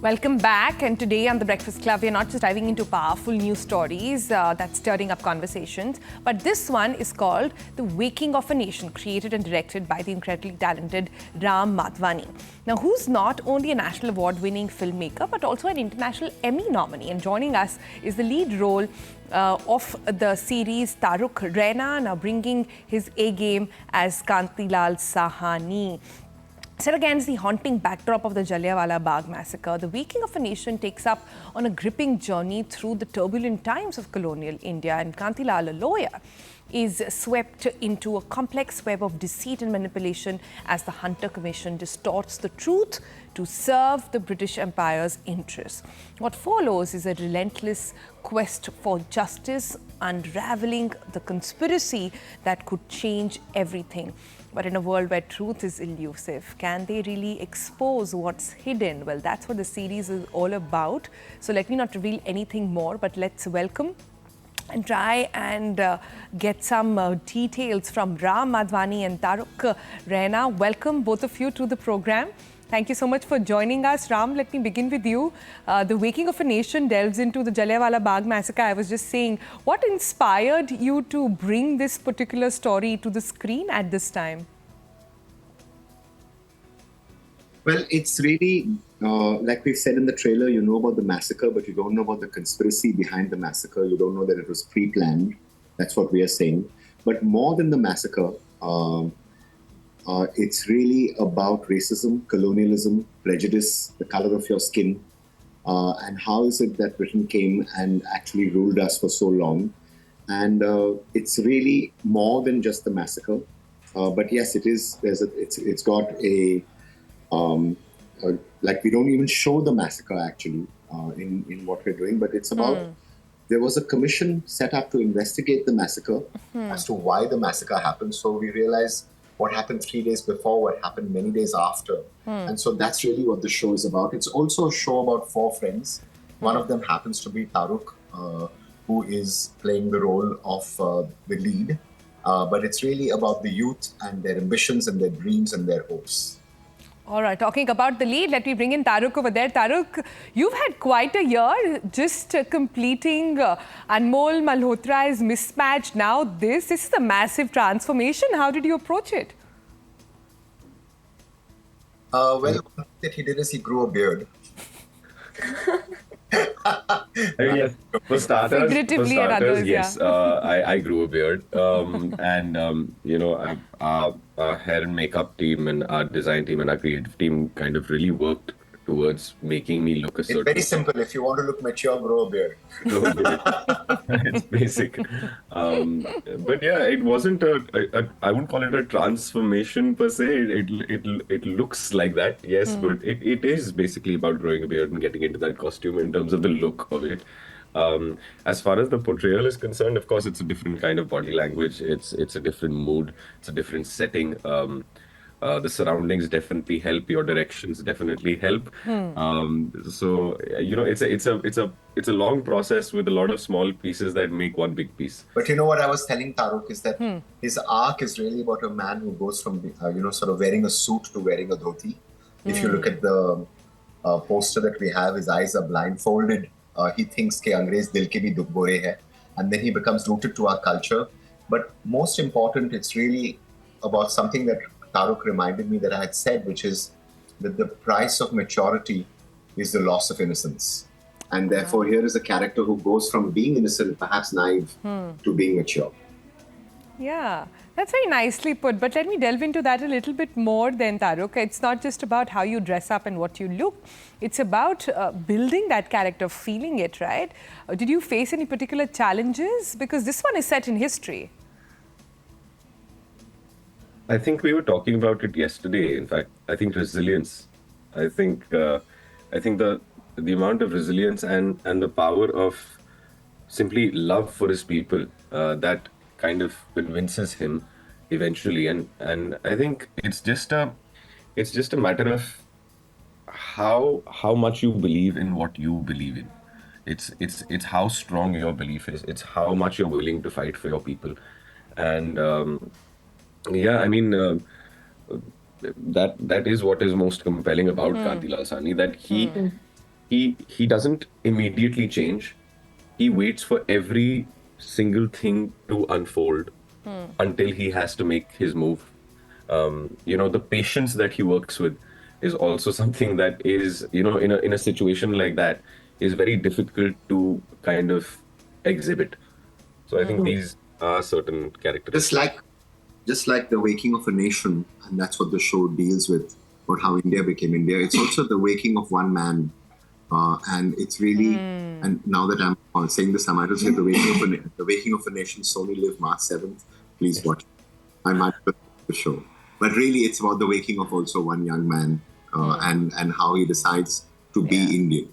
Welcome back, and today on The Breakfast Club, we're not just diving into powerful news stories that's stirring up conversations, but this one is called The Waking of a Nation, created and directed by the incredibly talented Madhvani. Now, who's not only a national award-winning filmmaker, but also an international Emmy nominee. And joining us is the lead role of the series, Taaruk Raina, now bringing his A-game as Kantilal Sahani. Set against the haunting backdrop of the Jallianwala Bagh massacre, The Waking of a Nation takes up on a gripping journey through the turbulent times of colonial India, and Kantilal, a lawyer, is swept into a complex web of deceit and manipulation as the Hunter Commission distorts the truth to serve the British Empire's interests. What follows is a relentless quest for justice, unraveling the conspiracy that could change everything. But in a world where truth is elusive, can they really expose what's hidden? Well, that's what the series is all about. So let me not reveal anything more, but let's welcome and try and get some details from Madhvani and Taaruk Raina. Welcome, both of you, to the program. Thank you so much for joining us. Ram, let me begin with you. The Waking of a Nation delves into the Jallianwala Bagh massacre. I was just saying, what inspired you to bring this particular story to the screen at this time? Well, it's really, like we said in the trailer, you know about the massacre, but you don't know about the conspiracy behind the massacre. You don't know that it was pre-planned. That's what we are saying. But more than the massacre, it's really about racism, colonialism, prejudice, the color of your skin, and how is it that Britain came and actually ruled us for so long. And it's really more than just the massacre. But yes, it is. It's got like we don't even show the massacre actually in what we're doing, but it's about there was a commission set up to investigate the massacre as to why the massacre happened. So we realized what happened 3 days before, what happened many days after. And so that's really what the show is about. It's also a show about four friends. One of them happens to be Taaruk, who is playing the role of the lead. But it's really about the youth and their ambitions and their dreams and their hopes. All right, talking about the lead, let me bring in Taaruk over there. Taaruk, you've had quite a year just completing Anmol Malhotra's Mismatch. Now this is a massive transformation. How did you approach it? Well, one thing that he did is he grew a beard. Yes, for starters, yes, I grew a beard, and our hair and makeup team and our design team and our creative team kind of really worked towards making me look a certain. It's very simple. If you want to look mature, grow a beard. It's basic, but yeah, it wasn't I wouldn't call it a transformation per se. It looks like that, yes, but it is basically about growing a beard and getting into that costume in terms of the look of it. As far as the portrayal is concerned, of course, it's a different kind of body language. It's a different mood. It's a different setting. The surroundings definitely help. Your directions definitely help. So it's a long process with a lot of small pieces that make one big piece. But you know what I was telling Taaruk is that his arc is really about a man who goes from sort of wearing a suit to wearing a dhoti. If you look at the poster that we have, his eyes are blindfolded. He thinks ke Angrez dil ke bhi dukh bore hai, and then he becomes rooted to our culture. But most important, it's really about something that Taaruk reminded me that I had said, which is that the price of maturity is the loss of innocence. And therefore, here is a character who goes from being innocent, perhaps naive, to being mature. Yeah, that's very nicely put. But let me delve into that a little bit more then, Taaruk. It's not just about how you dress up and what you look. It's about building that character, feeling it, right? Did you face any particular challenges? Because this one is set in history. I think we were talking about it yesterday. In fact, I think resilience. I think the amount of resilience and the power of simply love for his people that kind of convinces him eventually. And I think it's just a matter of how much you believe in what you believe in. It's how strong your belief is. It's how much you're willing to fight for your people. And yeah, I mean, that is what is most compelling about Kantilal Sahani, that he doesn't immediately change. He waits for every single thing to unfold until he has to make his move. The patience that he works with is also something that is, in a situation like that, is very difficult to kind of exhibit. So I think these are certain Just characteristics. like just like the waking of a nation, and that's what the show deals with, or how India became India. It's also the waking of one man, and it's really. And now that I'm saying this, I might as well say the waking of a nation. Sony Live March 7th. Please watch. I might watch the show, but really, it's about the waking of also one young man, and how he decides to be Yeah. Indian.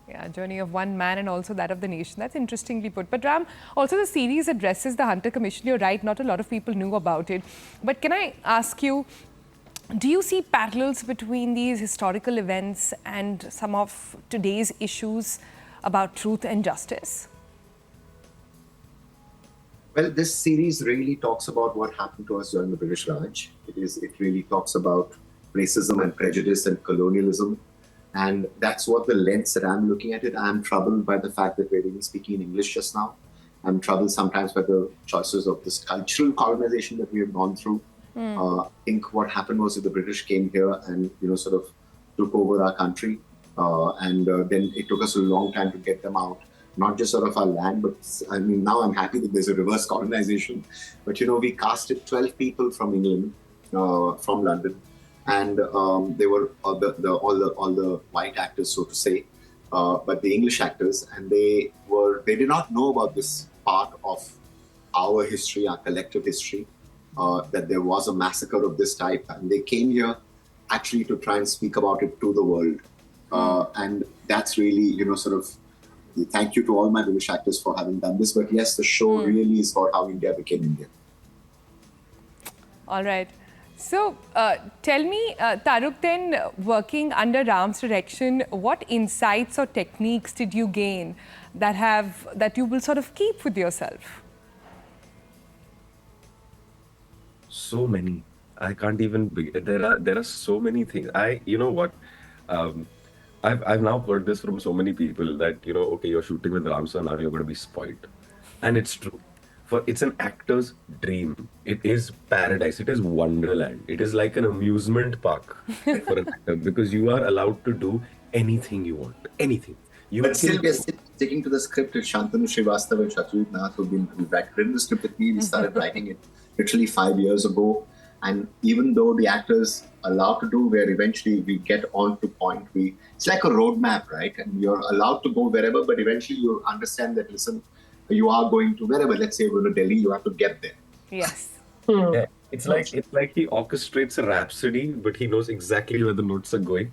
Yeah, journey of one man and also that of the nation. That's interestingly put. But Ram, also the series addresses the Hunter Commission. You're right, not a lot of people knew about it. But can I ask you, do you see parallels between these historical events and some of today's issues about truth and justice? Well, this series really talks about what happened to us during the British Raj. It really talks about racism and prejudice and colonialism. And that's what the lens that I'm looking at it. I'm troubled by the fact that we're even speaking in English just now. I'm troubled sometimes by the choices of this cultural colonization that we have gone through. I think what happened was that the British came here and, sort of took over our country. And then it took us a long time to get them out. Not just sort of our land, but I mean, now I'm happy that there's a reverse colonization. But, we casted 12 people from England, from London. And they were all the white actors, so to say, but the English actors, and they did not know about this part of our history, our collective history, that there was a massacre of this type, and they came here actually to try and speak about it to the world, and that's really, sort of. Thank you to all my British actors for having done this, but yes, the show really is about how India became India. All right. So tell me, Taaruk, then working under Ram's direction, what insights or techniques did you gain that you will sort of keep with yourself? So many. I can't even begin. There are so many things. You know what? Um, I've now heard this from so many people that, okay, you're shooting with Ramsa, now you're going to be spoiled. And it's true. It's an actor's dream. It is paradise. It is wonderland. It is like an amusement park for an actor because you are allowed to do anything you want. Anything. But still, we're sticking to the script. It's Shantanu Srivastava and Shatrujit Nath who've written the script with me. We started writing it literally 5 years ago. And even though the actors are allowed to do where eventually we get on to point, it's like a roadmap, right? And you're allowed to go wherever, but eventually you understand that, listen, you are going to wherever. Let's say you're going to Delhi, you have to get there. Yes. Yeah, it's like he orchestrates a rhapsody, but he knows exactly where the notes are going.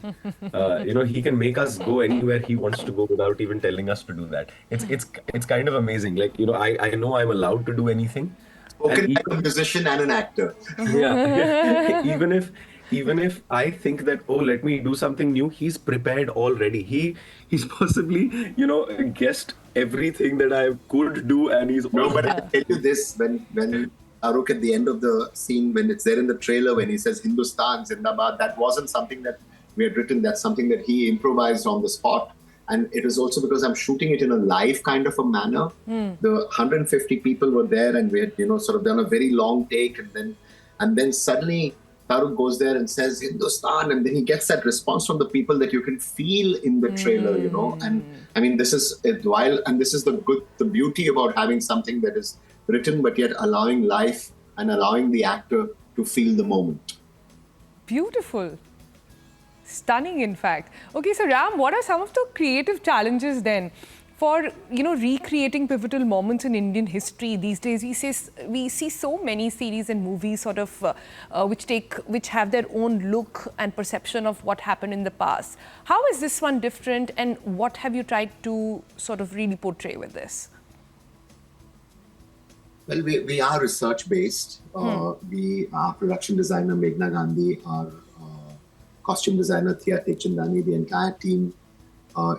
He can make us go anywhere he wants to go without even telling us to do that. It's kind of amazing. Like, I know I'm allowed to do anything. Spoken like a musician and an actor. Yeah. Even if I think that, oh, let me do something new, he's prepared already. He's possibly, guessed everything that I could do, and he's No, but I'll tell you this, when Taaruk at the end of the scene, when it's there in the trailer, when he says Hindustan, Zindabad, that wasn't something that we had written. That's something that he improvised on the spot. And it is also because I'm shooting it in a live kind of a manner. The 150 people were there, and we had, sort of done a very long take, and then suddenly Taaruk goes there and says Hindustan, and then he gets that response from the people that you can feel in the trailer, And I mean, this is while, and this is the beauty about having something that is written, but yet allowing life and allowing the actor to feel the moment. Beautiful. Stunning, in fact. Okay, so Ram, what are some of the creative challenges then for recreating pivotal moments in Indian history? These days, we see so many series and movies sort of which have their own look and perception of what happened in the past. How is this one different, and what have you tried to sort of really portray with this? Well, we are research based. Our production designer Meghna Gandhi, our costume designer Thea Techchandani, the entire team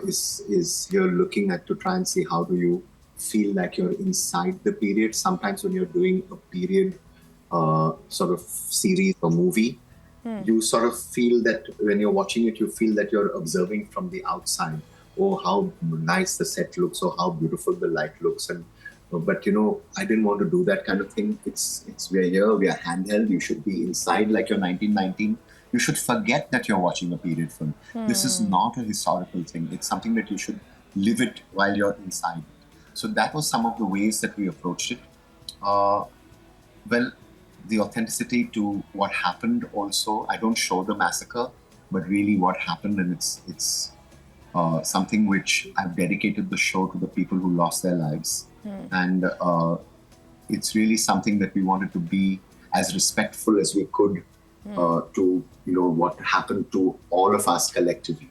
is here looking at to try and see how do you feel like you're inside the period. Sometimes when you're doing a period sort of series or movie, you sort of feel that when you're watching it, you feel that you're observing from the outside. oh, how nice the set looks, or how beautiful the light looks. And but I didn't want to do that kind of thing. It's we're here, we are handheld. You should be inside like you're 1919. You should forget that you're watching a period film. This is not a historical thing. It's something that you should live it while you're inside. So that was some of the ways that we approached it. Well, the authenticity to what happened also. I don't show the massacre, but really what happened, and it's something which I've dedicated the show to the people who lost their lives, and it's really something that we wanted to be as respectful as we could to what happened to all of us collectively.